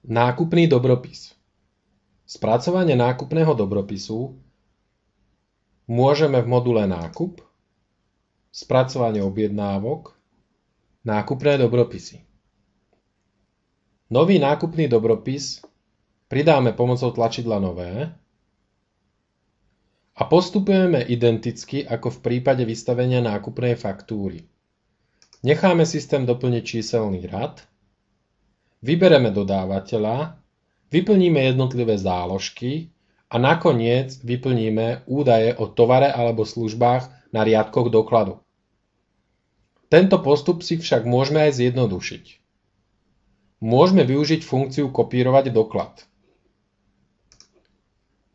Nákupný dobropis. Spracovanie nákupného dobropisu môžeme v module Nákup, Spracovanie objednávok, Nákupné dobropisy. Nový nákupný dobropis pridáme pomocou tlačidla Nové a postupujeme identicky ako v prípade vystavenia nákupnej faktúry. Necháme systém doplniť číselný rad, vybereme dodávateľa, vyplníme jednotlivé záložky a nakoniec vyplníme údaje o tovare alebo službách na riadkoch dokladu. Tento postup si však môžeme aj zjednodušiť. Môžeme využiť funkciu kopírovať doklad.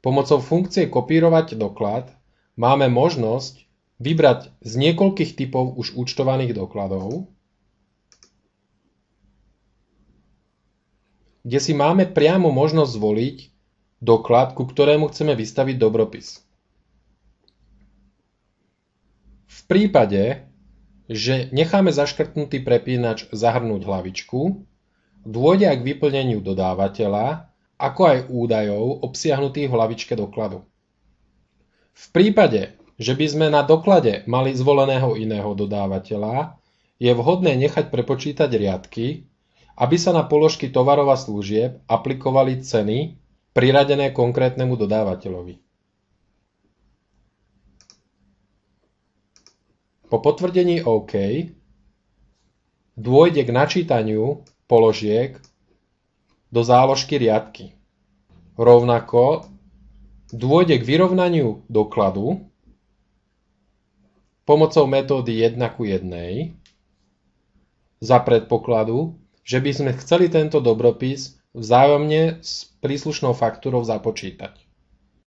Pomocou funkcie kopírovať doklad máme možnosť vybrať z niekoľkých typov už účtovaných dokladov, kde si máme priamo možnosť zvoliť doklad, ku ktorému chceme vystaviť dobropis. V prípade, že necháme zaškrtnutý prepínač zahrnúť hlavičku, dôjde aj k vyplneniu dodávateľa, ako aj údajov obsiahnutých v hlavičke dokladu. V prípade, že by sme na doklade mali zvoleného iného dodávateľa, je vhodné nechať prepočítať riadky, aby sa na položky tovarov a služieb aplikovali ceny priradené konkrétnemu dodávateľovi. Po potvrdení OK dôjde k načítaniu položiek do záložky riadky. Rovnako dôjde k vyrovnaniu dokladu pomocou metódy 1:1 za predpokladu, že by sme chceli tento dobropis vzájomne s príslušnou faktúrou započítať.